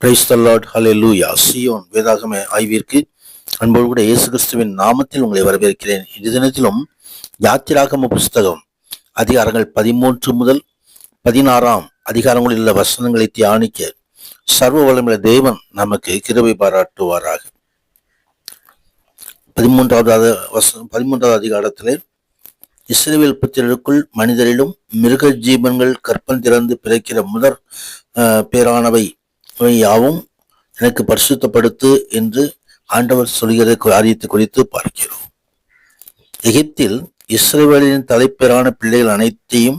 Praise the Lord, ஹல்லேலூயா. சீயோன் வேதாகம ஆய்விற்கு அன்போடு கூட இயேசு கிறிஸ்துவின் நாமத்தில் உங்களை வரவேற்கிறேன். இந்த தினத்திலும் யாத்திராகம புஸ்தகம் அதிகாரங்கள் 13 முதல் 16 அதிகாரங்களில் உள்ள வசனங்களை தியானிக்க சர்வ வல்லமையுள்ள தேவன் நமக்கு கிருபை பாராட்டுவாராக. 13வது அதிகாரத்திலே இஸ்ரவேல் புத்திரருக்குள் மனிதரிலும் மிருக ஜீவன்கள் கற்பம் திறந்து பிறக்கிற முதற் பேரானவை யாவும் எனக்கு பரிசுத்தப்படுத்து என்று ஆண்டவர் சொல்கிற காரியத்தை குறித்து பார்க்கிறோம். எகிப்தில் இஸ்ரவேலின் தலைப்பேரான பிள்ளைகள் அனைத்தையும்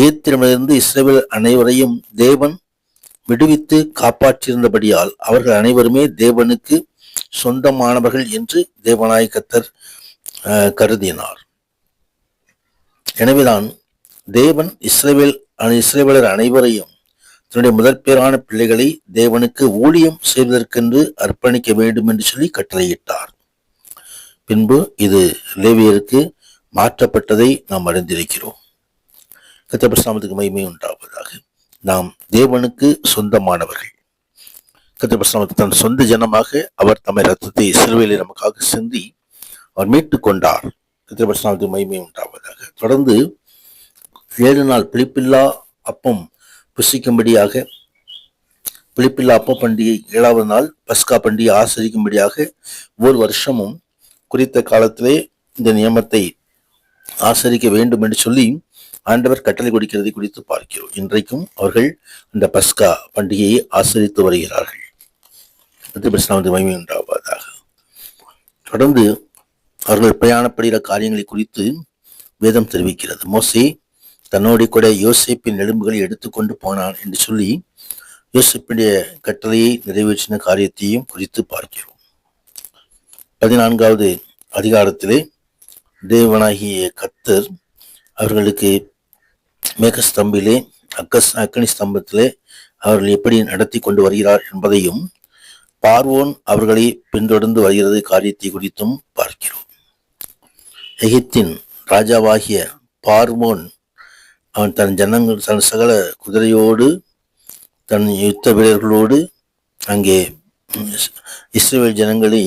எகிப்திலிருந்து இஸ்ரவேல் அனைவரையும் தேவன் விடுவித்து காப்பாற்றியிருந்தபடியால் அவர்கள் அனைவருமே தேவனுக்கு சொந்தமானவர்கள் என்று தேவனாய் கர்த்தர் கருதினார். எனவேதான் தேவன் இஸ்ரவேலர் அனைவரையும் தன்னுடைய முதற் பேரான பிள்ளைகளை தேவனுக்கு ஊழியம் செய்வதற்கென்று அர்ப்பணிக்க வேண்டும் என்று சொல்லி கட்டளையிட்டார். பின்பு இது லேவியருக்கு மாற்றப்பட்டதை நாம் அறிந்திருக்கிறோம். கர்த்தருடைய பரிசுத்த மகிமை உண்டாவதாக. நாம் தேவனுக்கு சொந்தமானவர்கள். கர்த்தருடைய பரிசுத்த தன் சொந்த ஜனமாக அவர் தம்மை ரத்தத்தை சிலுவையிலே நமக்காக சிந்தி அவர் மீட்டுக் கொண்டார். கர்த்தருடைய பரிசுத்த மகிமை உண்டாவதாக. தொடர்ந்து 7 நாள் பிழிப்பில்லா அப்பம் புசிக்கும்படியாக பிழிப்பில்லா அப்ப பண்டிகை 7வது நாள் பஸ்கா பண்டிகை ஆசரிக்கும்படியாக ஒவ்வொரு வருஷமும் குறித்த காலத்திலே இந்த நியமத்தை ஆசரிக்க வேண்டும் என்று சொல்லி ஆண்டவர் கட்டளை கொடுக்கிறதை குறித்து பார்க்கிறோம். இன்றைக்கும் அவர்கள் அந்த பஸ்கா பண்டிகையை ஆசரித்து வருகிறார்கள். மகிமை உண்டாவதாக. தொடர்ந்து அவர்கள் பிரயாணப்படுகிற காரியங்களை குறித்து வேதம் தெரிவிக்கிறது. மோசே தன்னோடு கூட யோசேப்பின் எலும்புகளை எடுத்துக்கொண்டு போனான் என்று சொல்லி யோசேப்புடைய கட்டளையை நிறைவேற்றின காரியத்தையும் குறித்து பார்க்கிறோம். 14வது அதிகாரத்திலே தேவனாகிய கர்த்தர் அவர்களுக்கு மேகஸ்தம்பிலே அக்கினி ஸ்தம்பத்திலே அவர்கள் எப்படி நடத்தி கொண்டு வருகிறார் என்பதையும் பார்வோன் அவர்களை பின்தொடர்ந்து வருகிறது காரியத்தை குறித்தும் பார்க்கிறோம். எகிப்தின் ராஜாவாகிய பார்வோன் அவன் தன் சகல குதிரையோடு தன் யுத்த வீரர்களோடு அங்கே இஸ்ரவேல் ஜனங்களை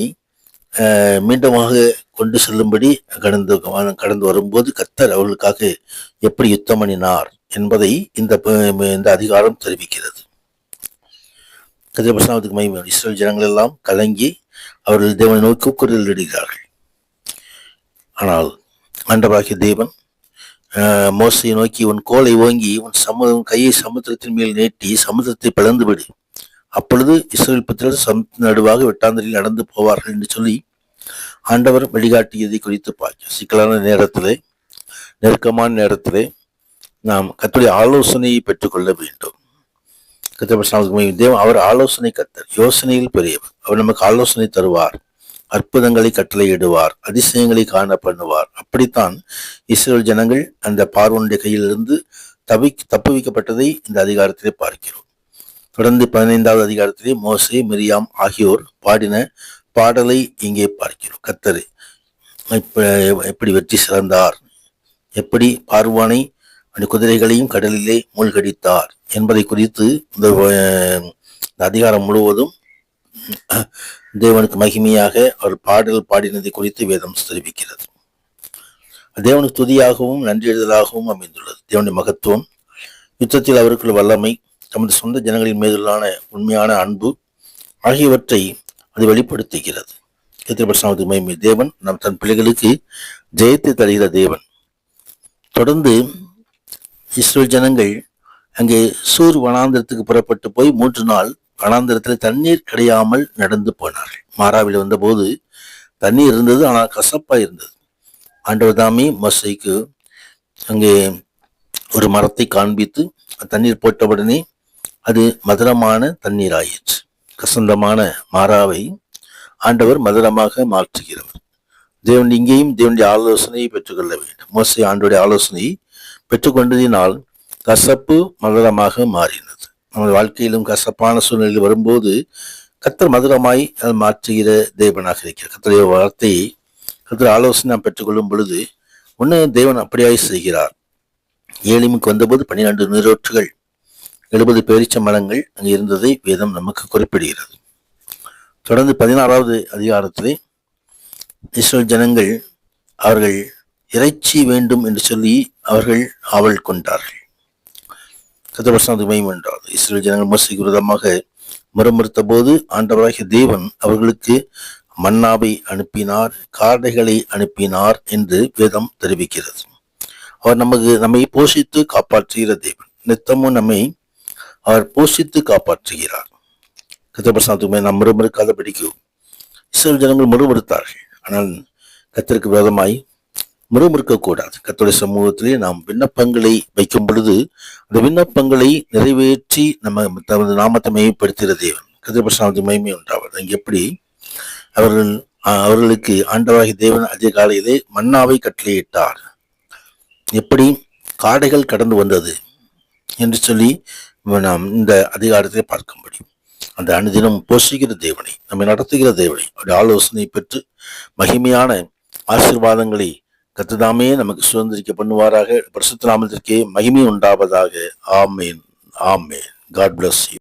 மீண்டுமாக கொண்டு செல்லும்படி கடந்து வரும்போது கர்த்தர் அவர்களுக்காக எப்படி யுத்தம் பண்ணினார் என்பதை இந்த அதிகாரம் தெரிவிக்கிறது. கர்த்தருடைய மகிமை. இஸ்ரவேல் ஜனங்கள் எல்லாம் கலங்கி அவர்கள் தேவனை நோக்கி குரல் இடுகிறார்கள். ஆனால் ஆண்டவராகிய தேவன் மோசையை நோக்கி உன் கோலை ஓங்கி உன் கையை சமுத்திரத்தின் மேல் நீட்டி சமுத்திரத்தை பிளந்து விடு, அப்பொழுது இஸ்ரவேல் புத்திரர் நடுவாக வெட்டாந்தரையில் நடந்து போவார்கள் என்று சொல்லி ஆண்டவர் வழிகாட்டியதை குறித்து பார்க்க சிக்கலான நேரத்திலே நெருக்கமான நேரத்திலே நாம் கர்த்தருடைய ஆலோசனையை பெற்றுக்கொள்ள வேண்டும். கர்த்தர் தேவன் அவர் ஆலோசனை கர்த்தர், யோசனையில் பெரியவர். அவர் நமக்கு ஆலோசனை தருவார், அற்புதங்களை கட்டளையிடுவார், அதிசயங்களை காண பண்ணுவார். அப்படித்தான் இஸ்ரவேல் ஜனங்கள் அந்த பார்வோனுடைய கையிலிருந்து தப்புவிக்கப்பட்டதை இந்த அதிகாரத்திலே பார்க்கிறோம். தொடர்ந்து 15வது அதிகாரத்திலே மோசே மிரியாம் ஆகியோர் பாடின பாடலை இங்கே பார்க்கிறோம். கர்த்தர் எப்படி வெற்றி சிறந்தார், எப்படி பார்வோனை குதிரைகளையும் கடலிலே மூழ்கடித்தார் என்பதை குறித்து இந்த அதிகாரம் முழுவதும் தேவனுக்கு மகிமையாக அவர் பாடல் பாடினதை குறித்து வேதம் தெரிவிக்கிறது. தேவனுக்கு துதியாகவும் நன்றியெழுதலாகவும் அமைந்துள்ளது. தேவனுடைய மகத்துவம், யுத்தத்தில் அவருக்குள்ள வல்லமை, தமது சொந்த ஜனங்களின் மீதுள்ளான உண்மையான அன்பு ஆகியவற்றை அது வெளிப்படுத்துகிறது. மகிமை. தேவன் நம் தன் பிள்ளைகளுக்கு ஜெயத்தை தருகிற தேவன். தொடர்ந்து இஸ்ரேல் ஜனங்கள் அங்கே சூர் வனாந்திரத்துக்கு புறப்பட்டு போய் 3 நாள் வனாந்திரத்தில் தண்ணீர் கிடையாமல் நடந்து போனார்கள். மாராவில் வந்தபோது தண்ணீர் இருந்தது, ஆனால் கசப்பா இருந்தது. ஆண்டவர் தாமே மோசேக்கு அங்கே ஒரு மரத்தை காண்பித்து தண்ணீர் போட்டவுடனே அது மதுரமான தண்ணீர் ஆயிற்று. கசந்தமான மாறாவை ஆண்டவர் மதுரமாக மாற்றுகிறவர். தேவன் இங்கேயும் தேவனுடைய ஆலோசனையை பெற்றுக்கொள்ள வேண்டும். மோசே ஆண்டவருடைய ஆலோசனையை பெற்றுக்கொண்டதினால் கசப்பு மதுரமாக மாறினது. நமது வாழ்க்கையிலும் கசப்பான சூழ்நிலையில் வரும்போது கர்த்தர் மதுரமாய் அது மாற்றுகிற தேவனாக இருக்கிறார். கர்த்தருடைய வார்த்தையை, கர்த்தர் ஆலோசனை நாம் பெற்றுக்கொள்ளும் பொழுது ஒன்று தேவன் அப்படியாய் செய்கிறார். ஏலிமுக்கு வந்தபோது 12 நீரோற்றுகள் 70 பேரீச்ச மரங்கள் அங்கே இருந்ததை வேதம் நமக்கு குறிப்பிடுகிறது. தொடர்ந்து 16வது அதிகாரத்திலே இஸ்ரேல் ஜனங்கள் அவர்கள் இறைச்சி வேண்டும் என்று சொல்லி அவர்கள் ஆவல் கொண்டார்கள். கர்த்தர் என்றார். இஸ்ரேல் ஜனங்கள் மோசேக்கு விரோதமாக முறமுறுத்த போது ஆண்டவராகிய தேவன் அவர்களுக்கு மன்னாவை அனுப்பினார், காடைகளை அனுப்பினார் என்று வேதம் தெரிவிக்கிறது. அவர் நம்மை போஷித்து காப்பாற்றுகிற தேவன். நித்தமும் நம்மை அவர் போஷித்து காப்பாற்றுகிறார். கர்த்தர் நாம் முறுமுறுக்காத படிக்கும் இஸ்ரேல் ஜனங்கள் முறுமுறுத்தார்கள். ஆனால் கர்த்தருக்கு விரோதமாய் முறுமுறுக்கக்கூடாது. கர்த்தருடைய சமூகத்திலே நாம் விண்ணப்பங்களை வைக்கும் பொழுது அந்த விண்ணப்பங்களை நிறைவேற்றி நம்ம தமது நாமத்தை மையப்படுத்துகிற தேவன். கர்த்தர் மகிமை உண்டாவது. அங்கே எப்படி அவர்களுக்கு ஆண்டவராகிய தேவன் அதிகாலையிலே மன்னாவை கட்டளையிட்டார். எப்படி காடைகள் கடந்து வந்தது என்று சொல்லி நாம் இந்த அதிகாரத்தை பார்க்க முடியும். அந்த அனுதினம் போஷிக்கிற தேவனை, நம்மை நடத்துகிற தேவனை, அவருடைய ஆலோசனை பெற்று மகிமையான ஆசீர்வாதங்களை கர்த்ததாமே நமக்கு சுதந்திரிக்க பண்ணுவாராக. பரிசுத்த நாமத்திற்கே மகிமை உண்டாவதாக. ஆமேன், ஆமேன். God bless you.